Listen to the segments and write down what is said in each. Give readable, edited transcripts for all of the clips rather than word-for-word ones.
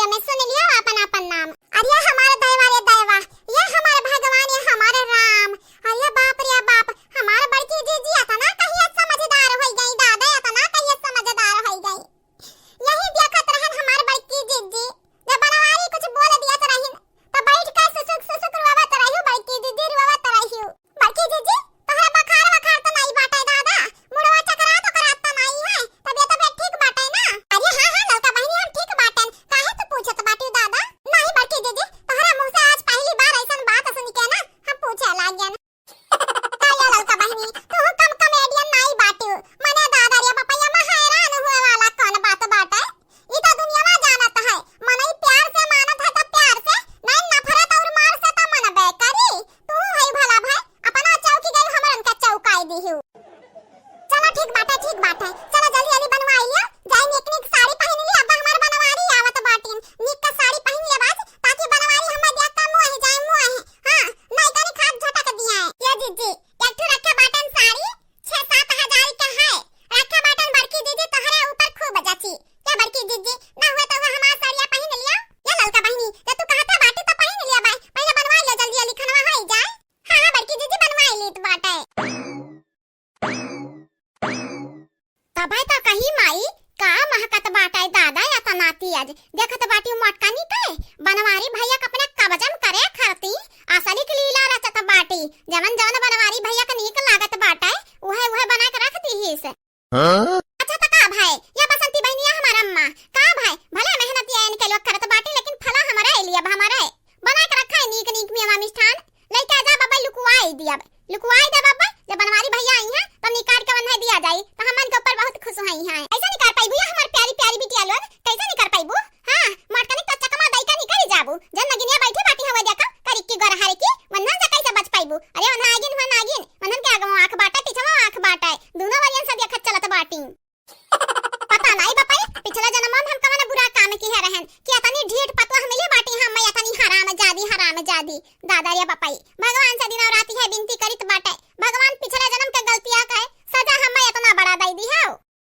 Video में सुन लिया अपन अपन नाम। अरे हमारे दयवा रे दयवा, ये हमारे भगवान, ये हमारे राम। अरे बाप रे बाप, हमारे बड़की जीजी आता ना कहीं समझदार हो गई, दादा आता ना कहीं समझदार हो गई। यही देखत रहन हमारे बड़की जीजी, जब बनवारी कुछ बोल दिया तो रही तो बैठ कर सुसुक सुसुक रोवत रही बड़की जीजी, रोवत रही बड़की जीजी। तोहरा बखार वखार तो नहीं बाटे दादा, मुड़वा चकरा तो कराता नहीं है, तबीयत ठीक बाटे ना? अरे हां हां लड़का बहनी हम ठीक बाटन, काहे तो पूछत बाटी दादा? नहीं बड़की जीजी, तोहरा मुंह से आज पहली बार ऐसन बात सुन के ना हम पूछे लाग गया ना। काया लड़का बहनी तू कम कॉमेडियन नहीं बाटू, मने दादा रे पपैया में हैरान हुए वाला कौन बात बाटे? ई तो दुनिया में जानत है, मनई प्यार से मानत है तो प्यार से, नहीं नफरत और मार से तो मनबे करी। तू है भला भाई, अपना चौकी गई हमरन का चौकाई दिहु। चलो ठीक बात है, चलो जल्दी जल्दी बनवा लियो, जाई निक निक साड़ी पहन ली, अब हमार बनवारी आवत बाटीन, निक का साड़ी पहन ले बाज, ताकि बनवारी हम देख का मुंह ही जाए मुंह है। हां नहीं कनी खाद झटक दिया है ये जीजी। एक ठो रखा बाटन साड़ी 6-7 हजार का है, रखा बाटन बड़की जीजी तोहरे ऊपर खूब जची। क्या बड़की जीजी ना हुए तो हमार साड़ियां पहन लिया। ये ललका बहनी जब तू कहता बाटी तो पहन लिया भाई, पहले बनवा ले जल्दी जल्दी खनवा हो जाए। हां हां बड़की जीजी बनवा ली तो बाटे। तबाय तो कहीं माई का महकत बाटाई दादा या तनाती आज देखत बाटी मटकानी पे बनवारी भैया अपने कब्जम करे खरती असली की लीला रचत बाटी, जवन जवन बनवारी भैया का नीक लागत बाटाई उहे बना के रखती ही से। अच्छा तो का भाई या बसंती बहनिया हमारा अम्मा का भाई भले मेहनती है इनके लोग करत बाटी, लेकिन फला हमारा एलिया हमारा बना के रखा है नीक नीक मेवा मिष्ठान लेके जा बाबा, लुकवाई दिया लुकवाई दे बाबा। जब बनवारी भैया आई हैं तो निकाल के बंधा दिया जाई तो हमन के ऊपर बहुत खुश होई हैं। ऐसा नहीं कर पाई भैया हमार प्यारी प्यारी बिटिया लोग, कैसे नहीं कर पाईबू? हां मटकनी तो चकमा दई का निकल जाबू, जन नगिनिया बैठे बाटी हवा देखा करी की गरहारे की वन्ना से कैसे बच पाईबू? अरे वन्ना आगिन वन्ना के आगवा आंख बाटा पिछवा आंख बाटा दोनों वरियन से देखत चलत बाटी। पता नहीं बापा पिछला जन्म में हम कवन बुरा काम की है रहन कि अतनी ढीठ पतवा मिली बाटी हम मैं अतनी हराम जादी दादा रे बापाई। भगवान से दिन और रात है विनती करित बाटे, भगवान पिछला जन्म के गलतियां कहे सजा हम मैं इतना बड़ा दई दी है।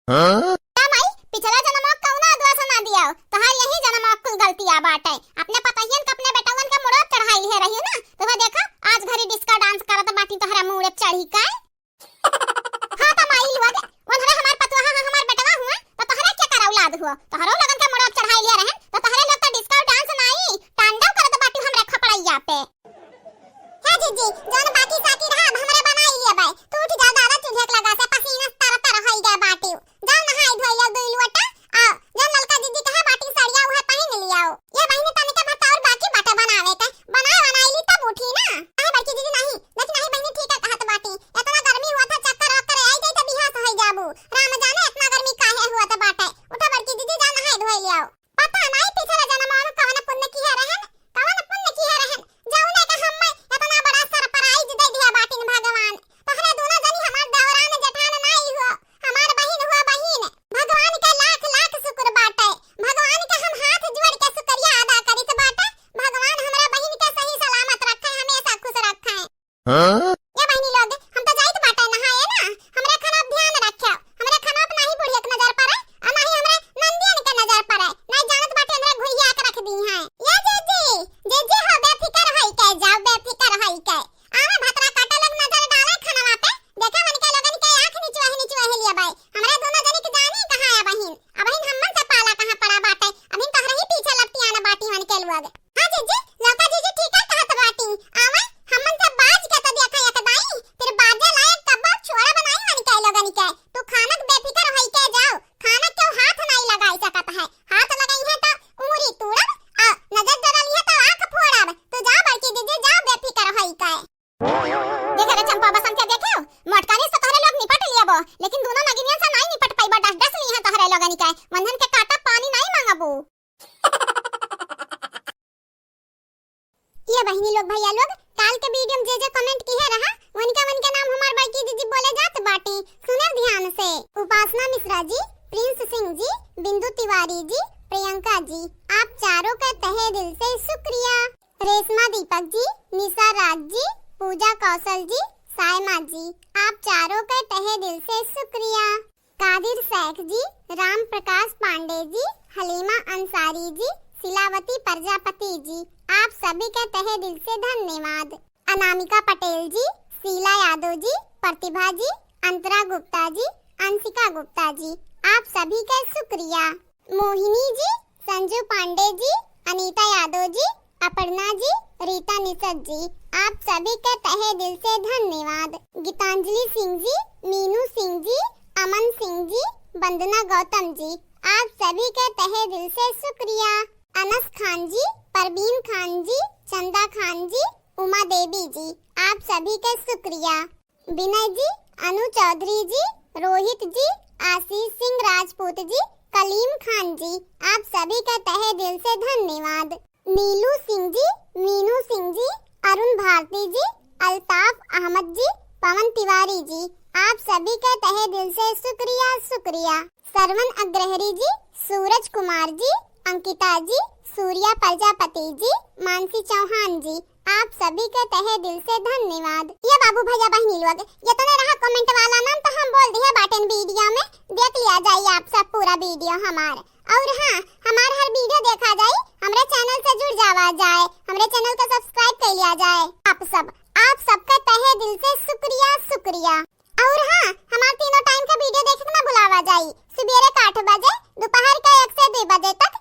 हां माई पिछला जन्म में कौना दोष ना दिया, तोहार यही जन्म में कुल गलतियां बाटे। अपने पताहियन के अपने बेटावन के मुड़प चढ़ाई है रही ना, तो वो देखा आज घरी डिस्को डांस करत बाटी तोहरा मुड़प चढ़ी का। हां त माई लोग वनहरे हमार पतवा हमार बेटवा हुआ तो तोहरा क्या कर औलाद हुआ, तोहरो लगन के मुड़प चढ़ाई लिया रहन तो तोहरे लोग तो डिस्को डांस नहीं तांडव करत बाटी हमरे खपड़ैया पे। है जीजी जौन बाकी साकी रहा हमरे बनाई लिया भाई, तू उठ जा दादा चुल्हे लगा से पसीना तर होई गया बाटी। जाओ नहाई धोई दुई लोटा आ जब ललका जीजी कहे बाटी साड़िया उहे पहन लियाओ। ये बहिनी तने के भत्ता और बाकी बाटा बनावे के बनाई ली तब उठी ना। अरे बाकी जीजी नहीं लेकिन नहीं बहिनी ठीक है कहत बाटी, इतना गर्मी हुआ था चक्कर आकर आई गई तो बिहास होई जाबू, राम जाने इतना गर्मी काहे हुआ था बाटे। उठा बड़की जीजी जा नहाई धोई लियाओ। पता नहीं पिछला जन्म में कवन पुण्य की है रहन, कवन पुण्य की है रहन जाऊने के हम इतना बड़ा सरप्राइज दे दिया बाटिन भगवान। तोहरे दोनों जनी हमार देवरान जेठान नहीं हुआ, हमार बहिन हुआ बहिन। भगवान के लाख लाख शुक्र बाटे, भगवान के हम हाथ जोड़ के शुक्रिया अदा करित बाटे। भगवान हमरा बहिन के सही सलामत रखे, हमेशा खुश रखे। ये बहिनी लोग हम तो जाइत बाटे नहाए ना, हमरे खराब ध्यान रखियो, हमरे खराब नहीं बुढ़िया के नजर पड़े और नहीं हमरे नंदियन के नजर पड़े, नहीं जानत बाटे हमरे घुइया के रख दी हैं। ये जीजी हो बेफिकर होई के जाओ, बेफिकर होई के आवे भतरा काटे लोग नजर डाले खनवा पे देखा मन के लोगन के आंख नीचवा लिया भाई। हमरे दोनों जनी के जानी कहां है बहिन, अब बहिन हमन से पाला कहां पड़ा बाटे, अभी तोहरे ही पीछे लपटी आना बाटी मन के लोग। हां जीजी लौका जीजी ठीक है कहत बाटी, आवे हमन से बाज के तो देखा एक दाई फिर बाजे लायक कबाब छोड़ा बनाई मन के लोगन के। तू खानक बेफिकर होई के जाओ, खानक के हाथ नहीं लगाई सकत है, हाथ लगाई है तो उंगली तोड़ब आ नजर जरली है तो आंख फोड़ब। तू जा बड़की दीदी जा बेफिकर होई के। देखे रे चंपा बसंतिया देखो मटकानी से तोहरे लोग निपट लियाबो, लेकिन दोनों नगिनियन से नहीं निपट पाइबा, डस ली है तोहरे लोगन के वंधन के काटा पानी नहीं मांगबू। ये बहिनी लोग भैया लोग काल के वीडियो में जे कमेंट की है रहा उनके नाम हमार बड़की दीदी बोले जात बाटी, सुने ध्यान से। उपासना मिश्रा जी, प्रिंस सिंह जी, बिंदु तिवारी जी, प्रियंका जी, आप चारों का तहे दिल से शुक्रिया। रेशमा दीपक जी, निशा राज जी, पूजा कौशल जी, सायमा जी, आप चारों का तहे दिल से शुक्रिया। कादिर शेख जी, राम प्रकाश पांडे जी, हलीमा अंसारी जी, शिलावती प्रजापति जी, आप सभी का तहे दिल से धन्यवाद। अनामिका पटेल जी, शीला यादव जी, प्रतिभा जी, अंतरा गुप्ता जी, अंशिका गुप्ता जी, आप सभी का शुक्रिया। मोहिनी जी, संजू पांडे जी, अनीता यादव जी, अपर्णा जी, रीता निषद जी, आप सभी का तहे दिल से धन्यवाद। गीतांजलि सिंह जी, मीनू सिंह जी, अमन सिंह जी, वंदना गौतम जी, आप सभी का तहे दिल से शुक्रिया। अनस खान जी, परवीन खान जी, चंदा खान जी, उमा देवी जी, आप सभी का शुक्रिया। विनय जी, अनु चौधरी जी, रोहित जी, आशीष सिंह राजपूत जी, कलीम खान जी, आप सभी का तहे दिल से धन्यवाद। नीलू सिंह जी, मीनू सिंह जी, अरुण भारती जी, अल्ताफ अहमद जी, पवन तिवारी जी, आप सभी का तहे दिल से शुक्रिया। सरवन अग्रहरी जी, सूरज कुमार जी, अंकिता जी, सूर्या प्रजापति जी, मानसी चौहान जी, आप सभी का तहे दिल से धन्यवाद। ये बाबू भैया बहनी लोग, ये तो नहीं रहा कमेंट वाला नाम, तो हम बोल दिया बाटन वीडियो में, देख लिया जाए आप सब पूरा वीडियो हमार। और हाँ, हमार हर वीडियो देखा जाए, हमारे चैनल से जुड़ जावा जाए, हमारे चैनल को सब्सक्राइब कर लिया जाए। आप सबका तहे दिल से शुक्रिया। और हाँ, हमारे तीनों टाइम का वीडियो देखने ना भुलावा जाए, सुबह 8 बजे, दोपहर के 1 से 2 बजे तक